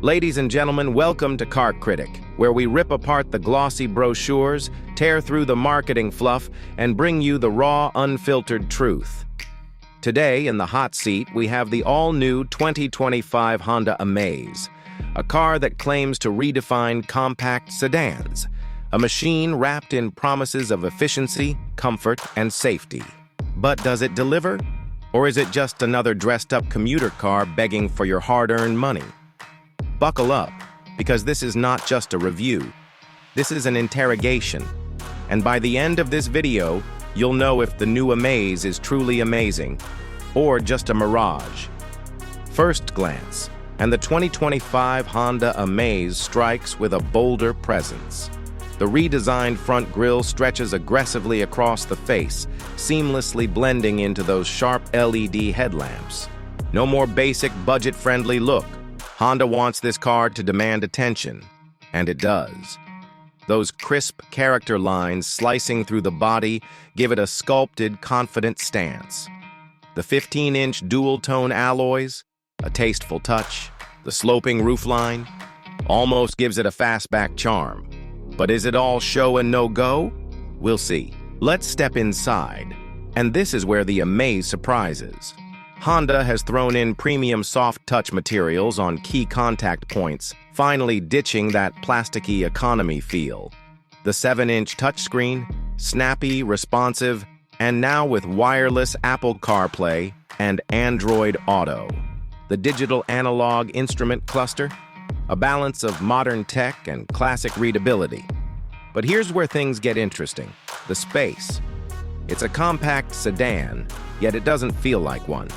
Ladies and gentlemen, welcome to Car Critic, where we rip apart the glossy brochures, tear through the marketing fluff, and bring you the raw, unfiltered truth. Today, in the hot seat, we have the all-new 2025 Honda Amaze, a car that claims to redefine compact sedans, a machine wrapped in promises of efficiency, comfort, and safety. But does it deliver? Or is it just another dressed-up commuter car begging for your hard-earned money? Buckle up, because this is not just a review. This is an interrogation. And by the end of this video, you'll know if the new Amaze is truly amazing, or just a mirage. First glance, and the 2025 Honda Amaze strikes with a bolder presence. The redesigned front grille stretches aggressively across the face, seamlessly blending into those sharp LED headlamps. No more basic budget-friendly look. Honda wants this car to demand attention, and it does. Those crisp character lines slicing through the body give it a sculpted, confident stance. The 15-inch dual-tone alloys, a tasteful touch, the sloping roofline, almost gives it a fastback charm. But is it all show and no go? We'll see. Let's step inside, and this is where the Amaze surprises. Honda has thrown in premium soft touch materials on key contact points, finally ditching that plasticky economy feel. The 7-inch touchscreen, snappy, responsive, and now with wireless Apple CarPlay and Android Auto. The digital analog instrument cluster, a balance of modern tech and classic readability. But here's where things get interesting: the space. It's a compact sedan, yet it doesn't feel like one.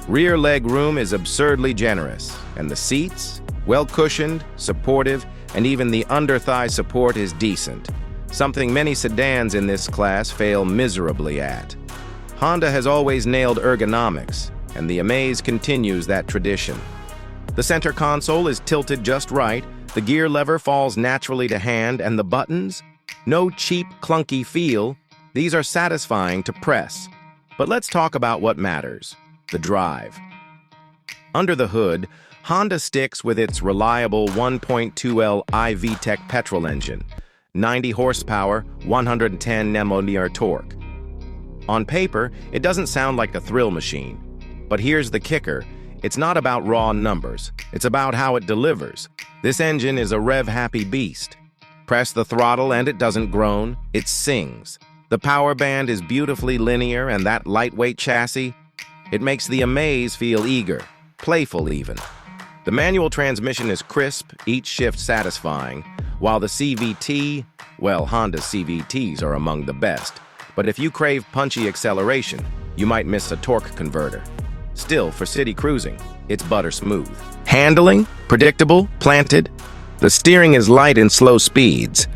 Rear leg room is absurdly generous, and the seats, well cushioned, supportive, and even the under-thigh support is decent, something many sedans in this class fail miserably at. Honda has always nailed ergonomics, and the Amaze continues that tradition. The center console is tilted just right, the gear lever falls naturally to hand, and the buttons? No cheap, clunky feel. These are satisfying to press. But let's talk about what matters: the drive. Under the hood, Honda sticks with its reliable 1.2L i-VTEC petrol engine, 90 horsepower, 110 Nm torque. On paper, it doesn't sound like a thrill machine. But here's the kicker: it's not about raw numbers, it's about how it delivers. This engine is a rev-happy beast. Press the throttle and it doesn't groan, it sings. The power band is beautifully linear, and that lightweight chassis, it makes the Amaze feel eager, playful even. The manual transmission is crisp, each shift satisfying, while the CVT, well, Honda's CVTs are among the best. But if you crave punchy acceleration, you might miss a torque converter. Still, for city cruising, it's butter smooth. Handling, predictable, planted. The steering is light in slow speeds,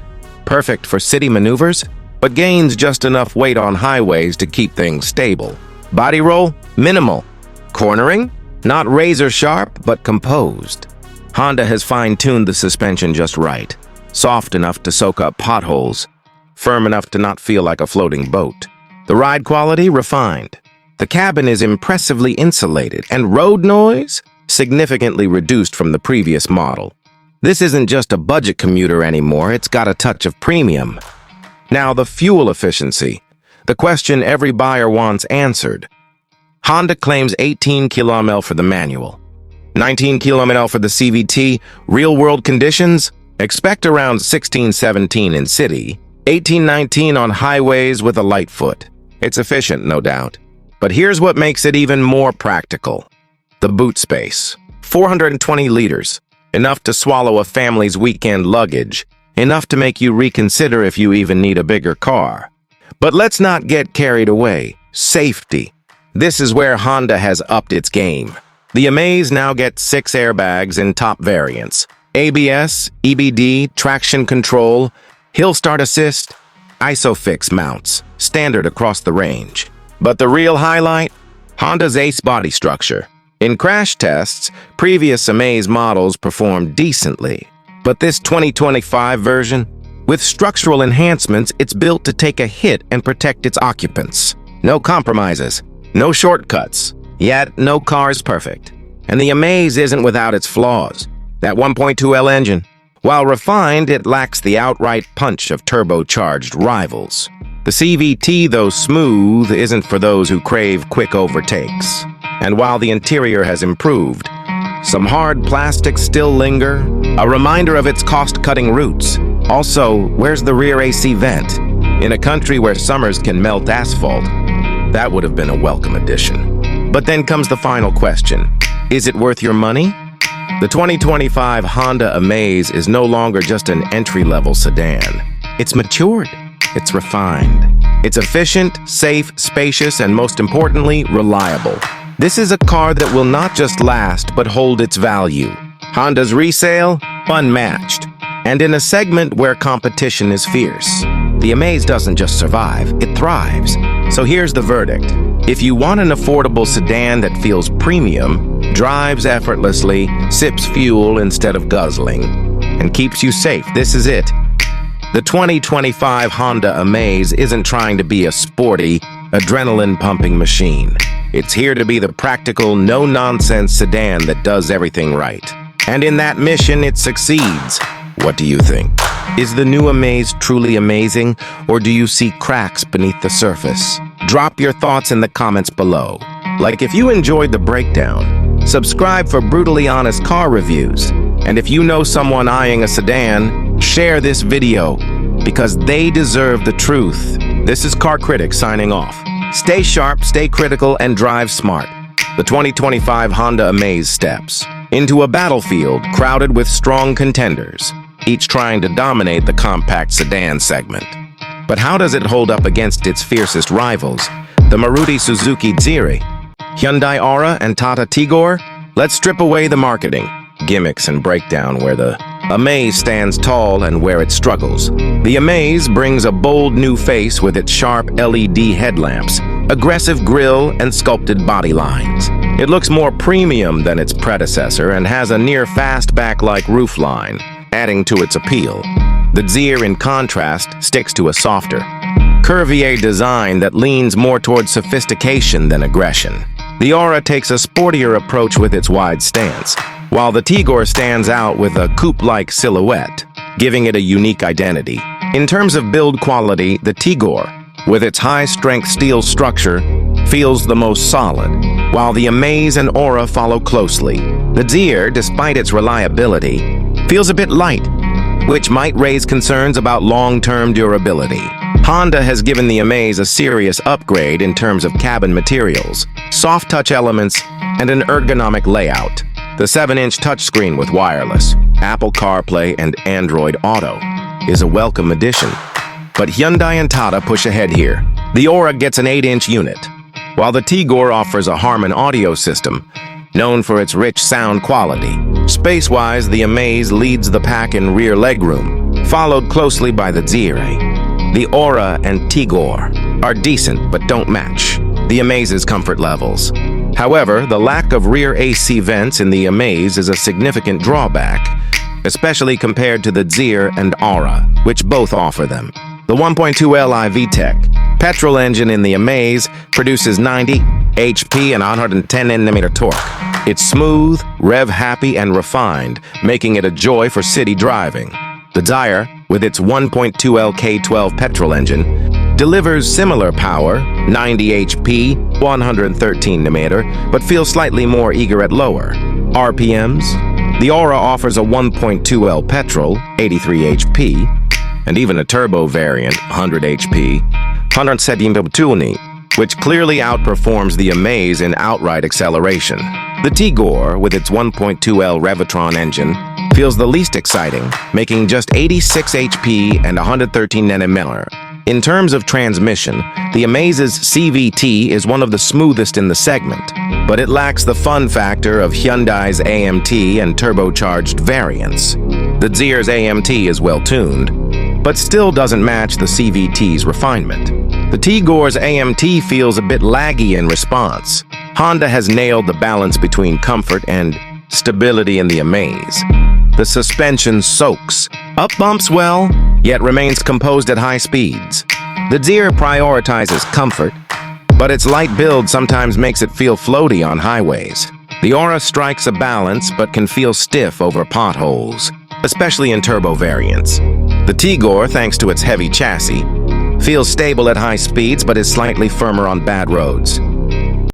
perfect for city maneuvers, but gains just enough weight on highways to keep things stable. Body roll, minimal. Cornering, not razor sharp, but composed. Honda has fine-tuned the suspension just right, soft enough to soak up potholes, firm enough to not feel like a floating boat. The ride quality, refined. The cabin is impressively insulated, and road noise, significantly reduced from the previous model. This isn't just a budget commuter anymore, it's got a touch of premium. Now, the fuel efficiency, the question every buyer wants answered. Honda claims 18 km for the manual, 19 km for the CVT. Real-world conditions? Expect around 16-17 in city, 18-19 on highways with a light foot. It's efficient, no doubt. But here's what makes it even more practical: the boot space. 420 liters, enough to swallow a family's weekend luggage, enough to make you reconsider if you even need a bigger car. But let's not get carried away. Safety. This is where Honda has upped its game. The Amaze now gets 6 airbags in top variants: ABS, EBD, traction control, hill start assist, ISOFIX mounts, standard across the range. But the real highlight? Honda's ace body structure. In crash tests, previous Amaze models performed decently. But this 2025 version, with structural enhancements, it's built to take a hit and protect its occupants. No compromises, no shortcuts. Yet, no car is perfect. And the Amaze isn't without its flaws. That 1.2L engine. While refined, it lacks the outright punch of turbocharged rivals. The CVT, though smooth, isn't for those who crave quick overtakes. And while the interior has improved, some hard plastics still linger, a reminder of its cost-cutting roots. Also, where's the rear AC vent? In a country where summers can melt asphalt, that would have been a welcome addition. But then comes the final question. Is it worth your money? The 2025 Honda Amaze is no longer just an entry-level sedan. It's matured. It's refined. It's efficient, safe, spacious, and most importantly, reliable. This is a car that will not just last, but hold its value. Honda's resale? Unmatched. And in a segment where competition is fierce. The Amaze doesn't just survive, it thrives. So here's the verdict. If you want an affordable sedan that feels premium, drives effortlessly, sips fuel instead of guzzling, and keeps you safe, this is it. The 2025 Honda Amaze isn't trying to be a sporty, adrenaline-pumping machine. It's here to be the practical, no-nonsense sedan that does everything right. And in that mission, it succeeds. What do you think? Is the new Amaze truly amazing, or do you see cracks beneath the surface? Drop your thoughts in the comments below. Like if you enjoyed the breakdown, subscribe for brutally honest car reviews. And if you know someone eyeing a sedan, share this video, because they deserve the truth. This is Car Critic signing off. Stay sharp, stay critical, and drive smart. The 2025 Honda Amaze steps into a battlefield crowded with strong contenders, each trying to dominate the compact sedan segment. But how does it hold up against its fiercest rivals, the Maruti Suzuki Dzire, Hyundai Aura, and Tata Tigor? Let's strip away the marketing, gimmicks, and break down where the Amaze stands tall and where it struggles. The Amaze brings a bold new face with its sharp LED headlamps, aggressive grille, and sculpted body lines. It looks more premium than its predecessor and has a near fastback-like roofline, adding to its appeal. The Dzire, in contrast, sticks to a softer, curvier design that leans more towards sophistication than aggression. The Aura takes a sportier approach with its wide stance, while the Tigor stands out with a coupe-like silhouette, giving it a unique identity. In terms of build quality, the Tigor, with its high-strength steel structure, feels the most solid, while the Amaze and Aura follow closely. The Dzire, despite its reliability, feels a bit light, which might raise concerns about long-term durability. Honda has given the Amaze a serious upgrade in terms of cabin materials, soft-touch elements, and an ergonomic layout. The 7-inch touchscreen with wireless, Apple CarPlay, and Android Auto is a welcome addition. But Hyundai and Tata push ahead here. The Aura gets an 8-inch unit, while the Tigor offers a Harman audio system, known for its rich sound quality. Space-wise, the Amaze leads the pack in rear legroom, followed closely by the Dzire. The Aura and Tigor are decent but don't match the Amaze's comfort levels. However, the lack of rear AC vents in the Amaze is a significant drawback, especially compared to the Dzire and Aura, which both offer them. The 1.2L VTEC petrol engine in the Amaze produces 90 HP and 110 Nm torque. It's smooth, rev-happy, and refined, making it a joy for city driving. The Dzire, with its 1.2L K12 petrol engine, delivers similar power, 90 HP, 113 Nm, but feels slightly more eager at lower RPMs. The Aura offers a 1.2L petrol, 83 HP, and even a turbo variant, 100 HP, 170 which clearly outperforms the Amaze in outright acceleration. The Tigor, with its 1.2L Revitron engine, feels the least exciting, making just 86 HP and 113 Nm. In terms of transmission, the Amaze's CVT is one of the smoothest in the segment, but it lacks the fun factor of Hyundai's AMT and turbocharged variants. The Dzire's AMT is well-tuned, but still doesn't match the CVT's refinement. The Tigor's AMT feels a bit laggy in response. Honda has nailed the balance between comfort and stability in the Amaze. The suspension soaks, up bumps well, yet remains composed at high speeds. The Dzire prioritizes comfort, but its light build sometimes makes it feel floaty on highways. The Aura strikes a balance but can feel stiff over potholes, especially in turbo variants. The Tigor, thanks to its heavy chassis, feels stable at high speeds but is slightly firmer on bad roads.